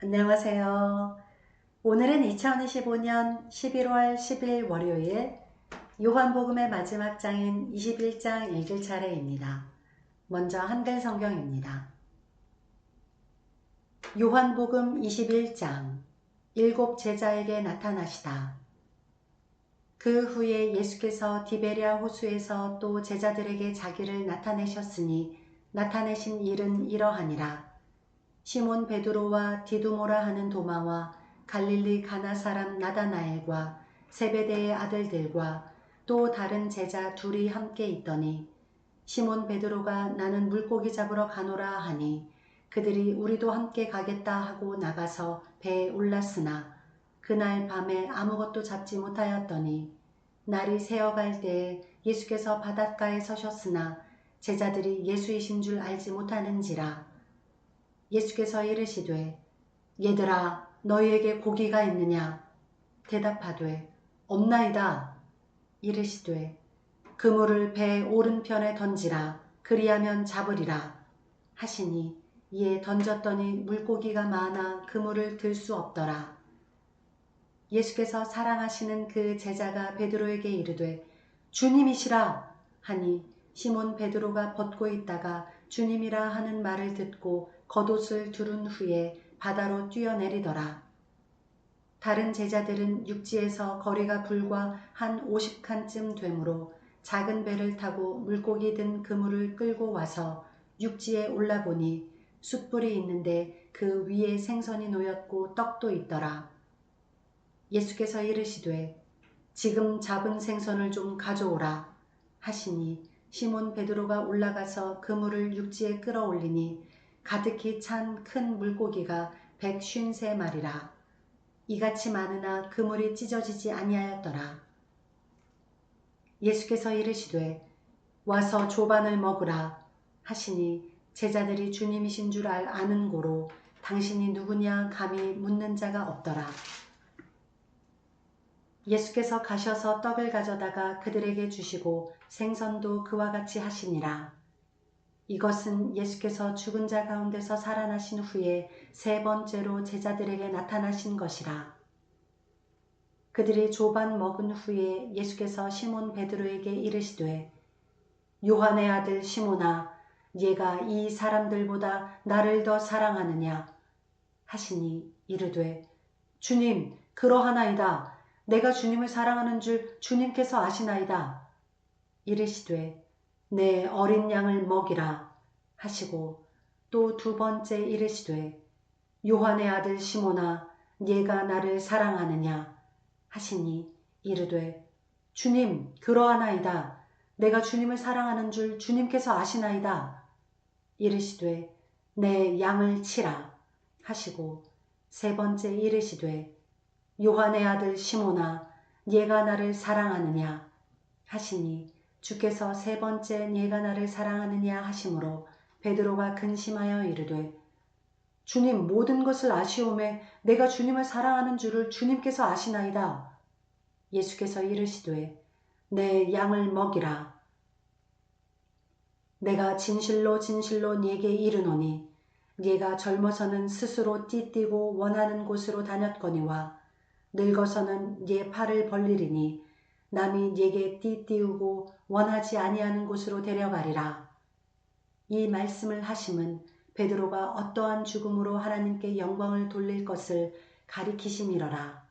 안녕하세요. 오늘은 2025년 11월 10일 월요일 요한복음의 마지막 장인 21장 읽을 차례입니다. 먼저 한글 성경입니다. 요한복음 21장 일곱 제자에게 나타나시다. 그 후에 예수께서 디베랴 호수에서 또 제자들에게 자기를 나타내셨으니 나타내신 일은 이러하니라. 시몬 베드로와 디두모라 하는 도마와 갈릴리 가나 사람 나다나엘과 세베대의 아들들과 또 다른 제자 둘이 함께 있더니 시몬 베드로가 나는 물고기 잡으러 가노라 하니 그들이 우리도 함께 가겠다 하고 나가서 배에 올랐으나 그날 밤에 아무것도 잡지 못하였더니 날이 새어갈 때에 예수께서 바닷가에 서셨으나 제자들이 예수이신 줄 알지 못하는지라. 예수께서 이르시되 얘들아 너희에게 고기가 있느냐? 대답하되 없나이다. 이르시되 그물을 배 오른편에 던지라. 그리하면 잡으리라 하시니 이에 던졌더니 물고기가 많아 그물을 들 수 없더라. 예수께서 사랑하시는 그 제자가 베드로에게 이르되 주님이시라 하니 시몬 베드로가 벗고 있다가 주님이라 하는 말을 듣고 겉옷을 두른 후에 바다로 뛰어내리더라. 다른 제자들은 육지에서 거리가 불과 한 50칸쯤 되므로 작은 배를 타고 물고기 든 그물을 끌고 와서 육지에 올라보니 숯불이 있는데 그 위에 생선이 놓였고 떡도 있더라. 예수께서 이르시되 지금 잡은 생선을 좀 가져오라 하시니 시몬 베드로가 올라가서 그물을 육지에 끌어올리니 가득히 찬 큰 물고기가 153마리라. 이같이 많으나 그물이 찢어지지 아니하였더라. 예수께서 이르시되 와서 조반을 먹으라 하시니 제자들이 주님이신 줄 아는 고로 당신이 누구냐 감히 묻는 자가 없더라. 예수께서 가셔서 떡을 가져다가 그들에게 주시고 생선도 그와 같이 하시니라. 이것은 예수께서 죽은 자 가운데서 살아나신 후에 세 번째로 제자들에게 나타나신 것이라. 그들이 조반 먹은 후에 예수께서 시몬 베드로에게 이르시되 요한의 아들 시몬아 얘가 이 사람들보다 나를 더 사랑하느냐 하시니 이르되 주님 그러하나이다. 내가 주님을 사랑하는 줄 주님께서 아시나이다. 이르시되 내 어린 양을 먹이라 하시고 또 두 번째 이르시되 요한의 아들 시몬아 네가 나를 사랑하느냐 하시니 이르되 주님 그러하나이다. 내가 주님을 사랑하는 줄 주님께서 아시나이다. 이르시되 내 양을 치라 하시고 세 번째 이르시되 요한의 아들 시몬아 네가 나를 사랑하느냐 하시니 주께서 세 번째 네가 나를 사랑하느냐 하심으로 베드로가 근심하여 이르되 주님 모든 것을 아시오매 내가 주님을 사랑하는 줄을 주님께서 아시나이다. 예수께서 이르시되 내 양을 먹이라. 내가 진실로 진실로 네게 이르노니 네가 젊어서는 스스로 띠띠고 원하는 곳으로 다녔거니와 늙어서는 네 팔을 벌리리니 남이 네게 띠띠우고 원하지 아니하는 곳으로 데려가리라. 이 말씀을 하심은 베드로가 어떠한 죽음으로 하나님께 영광을 돌릴 것을 가리키심이러라.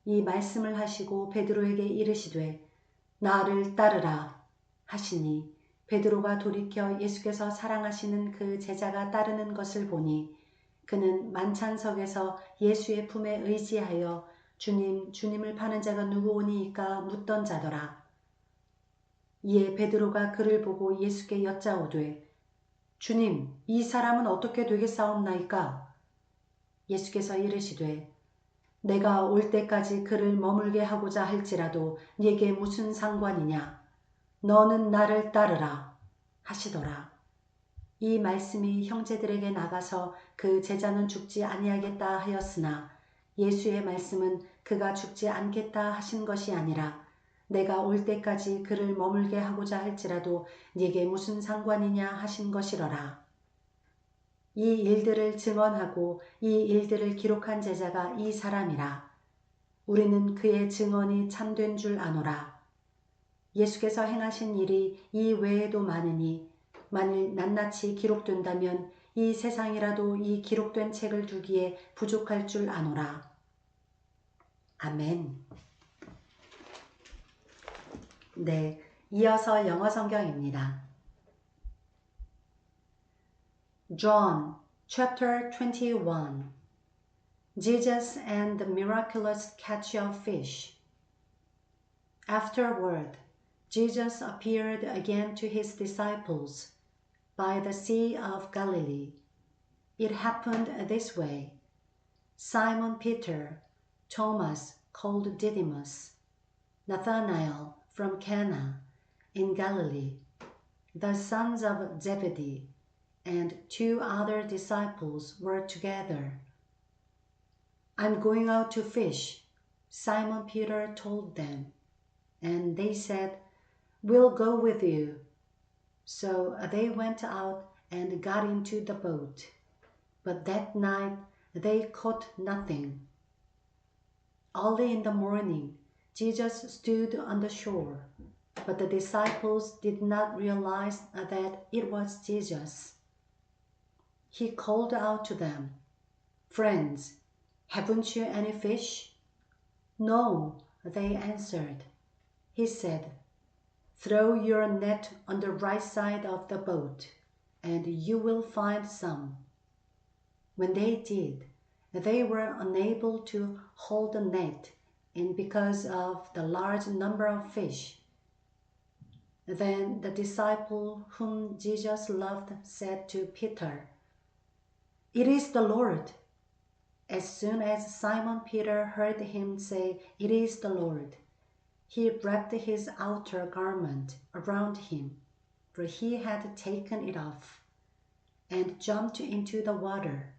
이 말씀을 하시고 베드로에게 이르시되 나를 따르라 하시니 베드로가 돌이켜 예수께서 사랑하시는 그 제자가 따르는 것을 보니 그는 만찬석에서 예수의 품에 의지하여 주님, 주님을 파는 자가 누구오니이까 묻던 자더라. 이에 베드로가 그를 보고 예수께 여짜오되 주님, 이 사람은 어떻게 되겠사옵나이까? 예수께서 이르시되 내가 올 때까지 그를 머물게 하고자 할지라도 네게 무슨 상관이냐? 너는 나를 따르라 하시더라. 이 말씀이 형제들에게 나가서 그 제자는 죽지 아니하겠다 하였으나 예수의 말씀은 그가 죽지 않겠다 하신 것이 아니라 내가 올 때까지 그를 머물게 하고자 할지라도 네게 무슨 상관이냐 하신 것이러라. 이 일들을 증언하고 이 일들을 기록한 제자가 이 사람이라. 우리는 그의 증언이 참된 줄 아노라. 예수께서 행하신 일이 이 외에도 많으니 만일 낱낱이 기록된다면 이 세상이라도 이 기록된 책을 두기에 부족할 줄 아노라. 아멘. 네, 이어서 영어 성경입니다. John chapter 21. Jesus and the miraculous catch of fish. Afterward, Jesus appeared again to his disciples by the Sea of Galilee. It happened this way. Simon Peter, Thomas called Didymus, Nathanael from Cana in Galilee, the sons of Zebedee, and 2 other disciples were together. I'm going out to fish, Simon Peter told them, and they said, We'll go with you. So they went out and got into the boat, but that night they caught nothing. Early in the morning, Jesus stood on the shore, but the disciples did not realize that it was Jesus. He called out to them, Friends, haven't you any fish? No, they answered. He said, Throw your net on the right side of the boat, and you will find some. When they did, they were unable to hold the net in because of the large number of fish. Then the disciple whom Jesus loved said to Peter, It is the Lord. As soon as Simon Peter heard him say, It is the Lord, he wrapped his outer garment around him, for he had taken it off, and jumped into the water.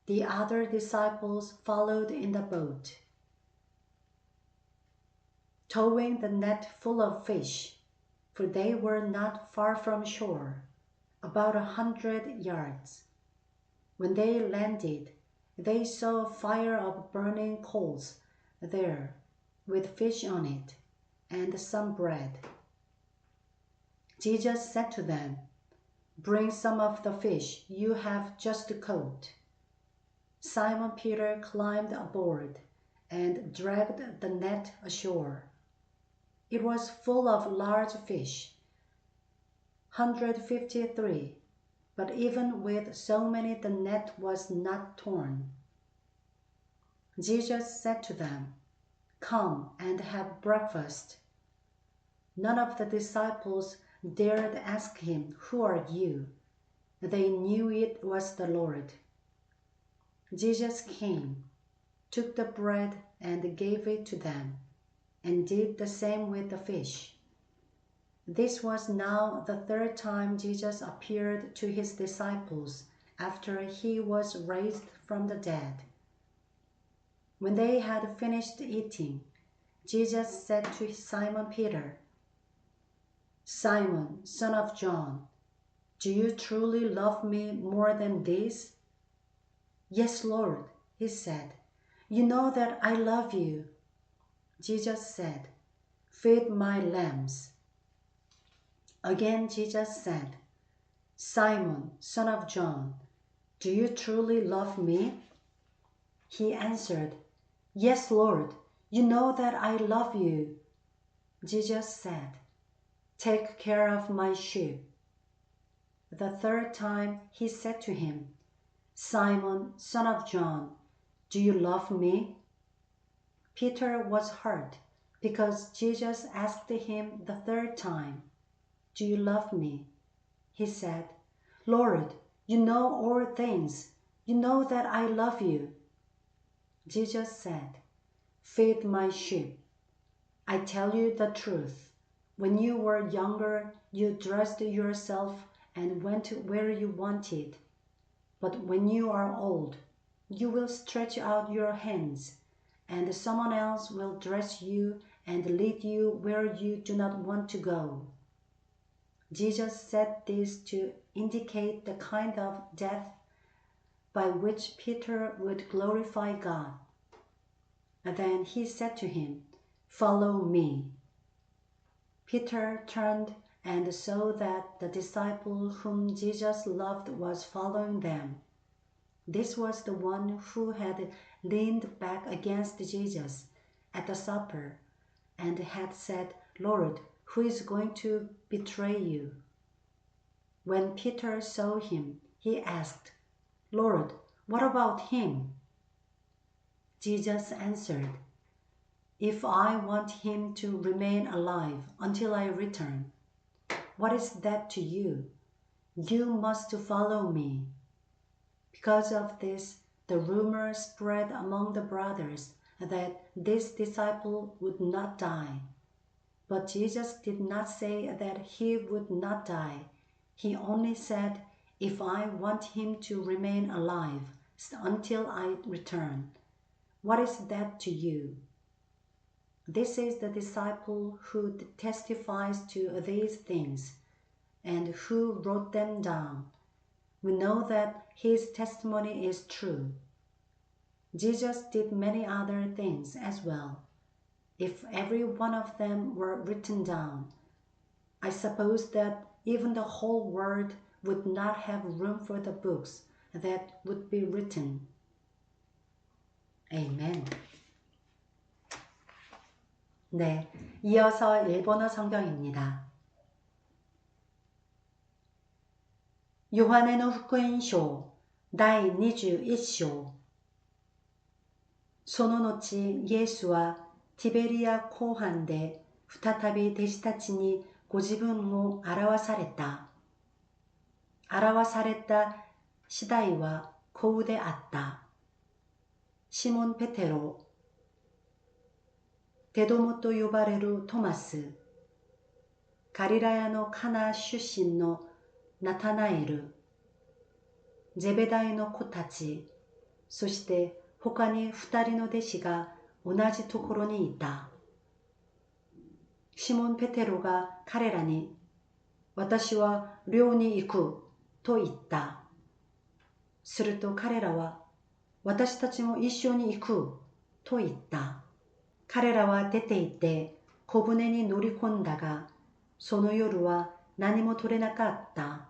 The other disciples followed in the boat, towing the net full of fish, for they were not far from shore, about 100 yards. When they landed, they saw a fire of burning coals there, with fish on it, and some bread. Jesus said to them, Bring some of the fish you have just caught. Simon Peter climbed aboard and dragged the net ashore. It was full of large fish, 153, but even with so many the net was not torn. Jesus said to them, Come and have breakfast. None of the disciples dared ask him, Who are you? They knew it was the Lord. Jesus came, took the bread and gave it to them, and did the same with the fish. This was now the 3rd time Jesus appeared to his disciples after he was raised from the dead. When they had finished eating, Jesus said to Simon Peter, Simon, son of John, do you truly love me more than this? Yes, Lord, he said. You know that I love you. Jesus said, Feed my lambs. Again Jesus said, Simon, son of John, do you truly love me? He answered, Yes, Lord, you know that I love you. Jesus said, Take care of my sheep. The 3rd time he said to him, Simon, son of John, do you love me? Peter was hurt because Jesus asked him the 3rd time, Do you love me? He said, Lord, you know all things. You know that I love you. Jesus said, Feed my sheep. I tell you the truth. When you were younger, you dressed yourself and went where you wanted. But when you are old, you will stretch out your hands, and someone else will dress you and lead you where you do not want to go. Jesus said this to indicate the kind of death by which Peter would glorify God. Then he said to him, "Follow me." Peter turned and saw that the disciple whom Jesus loved was following them. This was the one who had leaned back against Jesus at the supper and had said, "Lord, who is going to betray you?" When Peter saw him, he asked, "Lord, what about him?" Jesus answered, "If I want him to remain alive until I return, what is that to you? You must follow me." Because of this, the rumor spread among the brothers that this disciple would not die. But Jesus did not say that he would not die. He only said, "If I want him to remain alive until I return, what is that to you?" This is the disciple who testifies to these things and who wrote them down. We know that his testimony is true. Jesus did many other things as well. If every one of them were written down, I suppose that even the whole world would not have room for the books that would be written. Amen. 네, 이어서 일본어 성경입니다. ヨハネの福音書第21章。その後、イエスはティベリア湖畔で再び弟子たちにご自分を表された。表された次第はこうであった。シモン・ペテロ、テドモと呼ばれるトマス、ガリラヤのカナ出身のナタナエル、ゼベダイの子たち、そして他に2人の弟子が同じところにいた。シモン・ペテロが彼らに、私は漁に行くと言った。すると彼らは、私たちも一緒に行くと言った。彼らは出て行って小舟に乗り込んだが、その夜は何も取れなかった。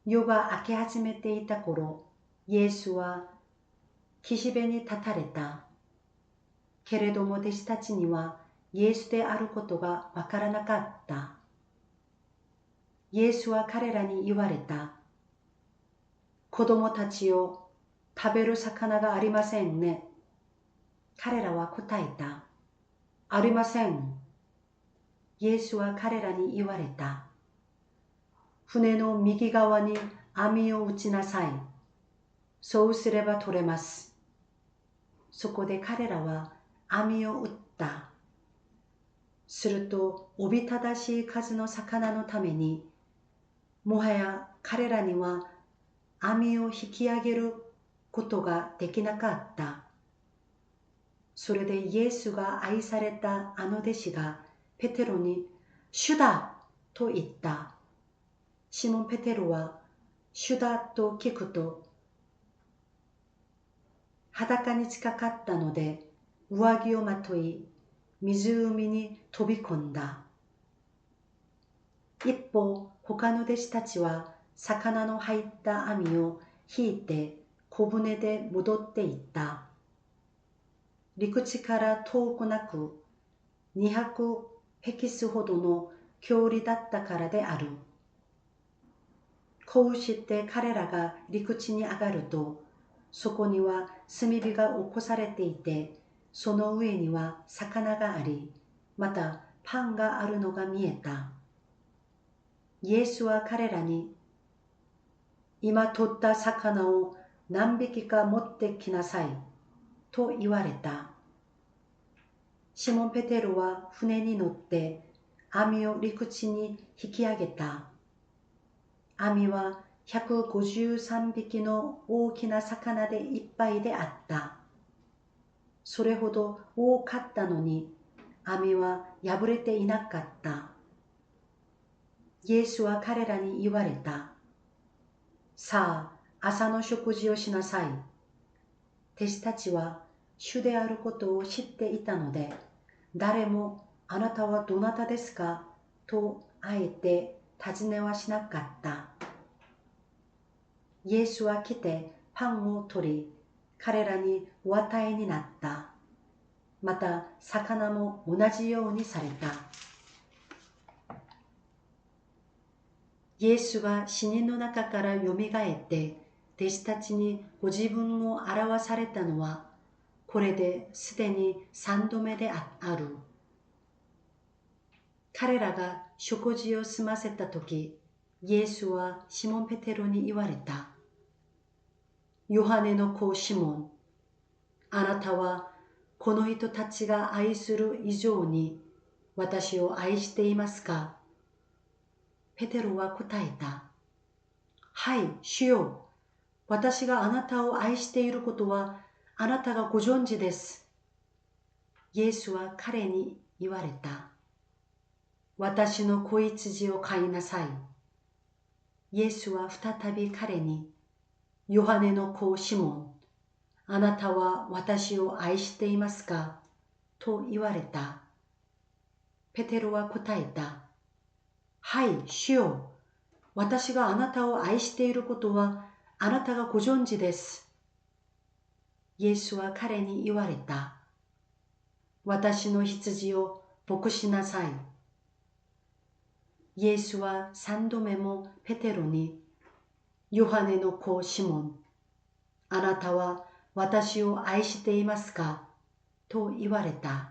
夜が明け始めていた頃、イエスは岸辺に立たれた。けれども弟子たちにはイエスであることがわからなかった。イエスは彼らに言われた。子供たちよ、食べる魚がありませんね。彼らは答えた。ありません。イエスは彼らに言われた。船の右側に網を打ちなさい。そうすれば取れます。そこで彼らは網を打った。すると、おびただしい数の魚のために、もはや彼らには網を引き上げることができなかった。それでイエスが愛されたあの弟子がペテロに、主だと言った。シモン・ペテロは、主だと聞くと、裸に近かったので、上着をまとい、湖に飛び込んだ。一方、他の弟子たちは、魚の入った網を引いて小舟で戻っていった。陸地から遠くなく、200ヘキスほどの距離だったからである。こうして彼らが陸地に上がると、そこには炭火が起こされていて、その上には魚があり、またパンがあるのが見えた。イエスは彼らに、今取った魚を何匹か持ってきなさい、と言われた。シモン・ペテロは船に乗って網を陸地に引き上げた。網は153匹の大きな魚でいっぱいであった。それほど多かったのに網は破れていなかった。イエスは彼らに言われた。さあ、朝の食事をしなさい。弟子たちは主であることを知っていたので、誰もあなたはどなたですかとあえて尋ねはしなかった。イエスは来てパンを取り、彼らにお与えになった。また魚も同じようにされた。イエスは死人の中からよみがえって弟子たちにご自分を表されたのは、これですでに3度目である。彼らが食事を済ませたとき、イエスはシモン・ペテロに言われた。ヨハネの子シモン、あなたはこの人たちが愛する以上に私を愛していますか？ペテロは答えた。はい、主よ。私があなたを愛していることはあなたがご存知です。イエスは彼に言われた。私の子羊を飼いなさい。イエスは再び彼に、ヨハネの子シモン、あなたは私を愛していますかと言われた。ペテロは答えた。はい、主よ。私があなたを愛していることはあなたがご存知です。イエスは彼に言われた。私の羊を牧しなさい。イエスは3度目もペテロに、ヨハネの子シモン、あなたは私を愛していますかと言われた。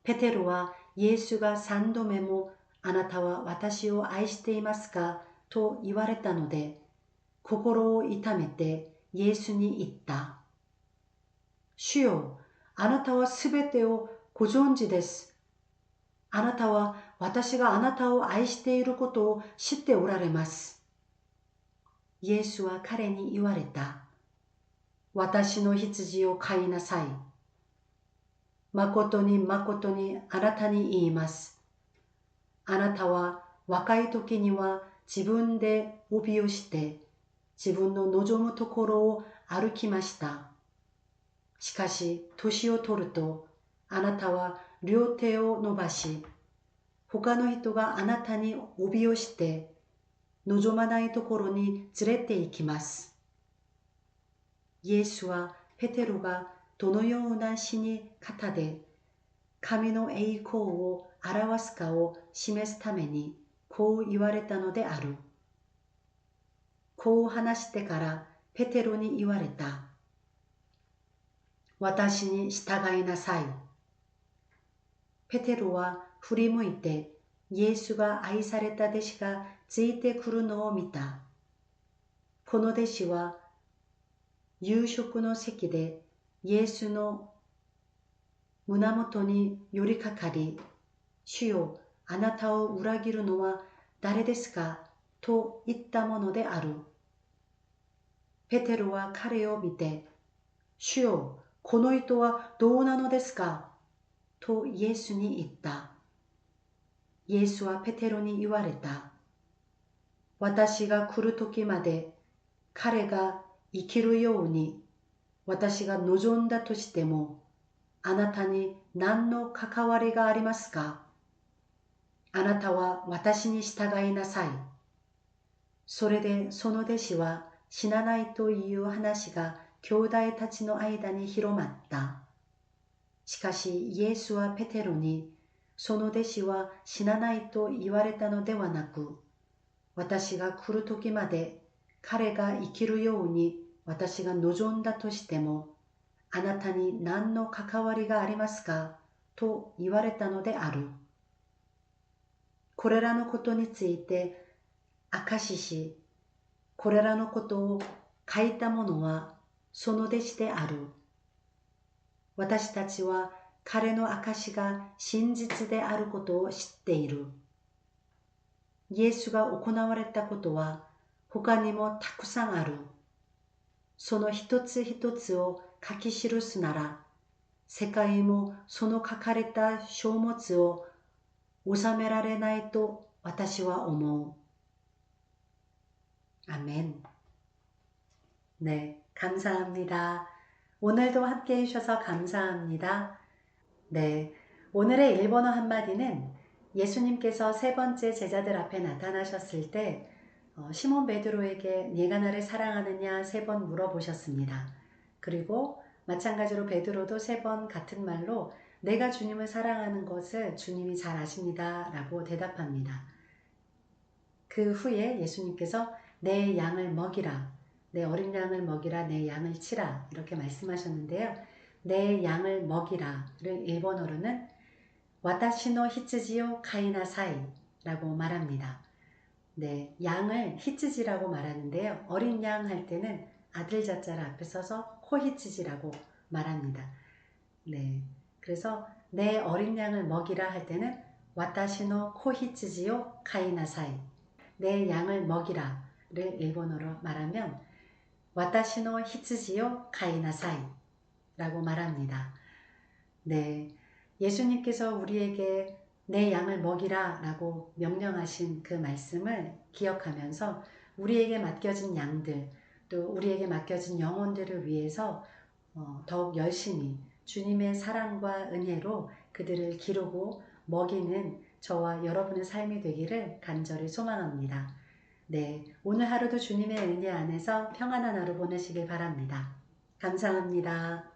ペテロはイエスが3度目もあなたは私を愛していますかと言われたので、心を痛めてイエスに言った。主よ、あなたはすべてをご存知です。あなたは私があなたを愛していることを知っておられます。イエスは彼に言われた。私の羊を飼いなさい。誠に誠にあなたに言います。あなたは若い時には自分で帯をして自分の望むところを歩きました。しかし年を取るとあなたは両手を伸ばし、他の人があなたに帯をして望まないところに連れて行きます。イエスはペテロがどのような死に方で神の栄光を表すかを示すためにこう言われたのである。こう話してからペテロに言われた。私に従いなさい。ペテロは振り向いてイエスが愛された弟子がついてくるのを見た。この弟子は夕食の席でイエスの胸元に寄りかかり、主よ、あなたを裏切るのは誰ですかと言ったものである。ペテロは彼を見て、主よ、この人はどうなのですかとイエスに言った。イエスはペテロに言われた。私が来る時まで彼が生きるように私が望んだとしても、あなたに何の関わりがありますか？あなたは私に従いなさい。それでその弟子は死なないという話が兄弟たちの間に広まった。しかしイエスはペテロに、その弟子は死なないと言われたのではなく、私が来る時まで彼が生きるように私が望んだとしても、あなたに何の関わりがありますかと言われたのである。これらのことについて証しし、これらのことを書いたものはその弟子である。私たちは彼の証が真実であることを知っている。イエスが行われたことは他にもたくさんある。その一つ一つを書き記すなら、世界もその書かれた書物を収められないと私は思う。アメン。 네, 감사합니다. 오늘도 함께 해주셔서 감사합니다. 네, 오늘의 일본어 한마디는 예수님께서 세 번째 제자들 앞에 나타나셨을 때 시몬 베드로에게 네가 나를 사랑하느냐 세 번 물어보셨습니다. 그리고 마찬가지로 베드로도 세 번 같은 말로 내가 주님을 사랑하는 것을 주님이 잘 아십니다 라고 대답합니다. 그 후에 예수님께서 내 양을 먹이라, 내 어린 양을 먹이라, 내 양을 치라 이렇게 말씀하셨는데요. 내 양을 먹이라를 일본어로는 와타시노 히츠지요 카이나사이 라고 말합니다. 네, 양을 히츠지라고 말하는데요. 어린 양 할 때는 아들 자자를 앞에 써서 코히츠지라고 말합니다. 네, 그래서 내 어린 양을 먹이라 할 때는 와타시노 코히츠지요 카이나사이, 내 양을 먹이라를 일본어로 말하면 와타시노 히츠지요 카이나사이 라고 말합니다. 네, 예수님께서 우리에게 내 양을 먹이라 라고 명령하신 그 말씀을 기억하면서 우리에게 맡겨진 양들, 또 우리에게 맡겨진 영혼들을 위해서 더욱 열심히 주님의 사랑과 은혜로 그들을 기르고 먹이는 저와 여러분의 삶이 되기를 간절히 소망합니다. 네, 오늘 하루도 주님의 은혜 안에서 평안한 하루 보내시길 바랍니다. 감사합니다.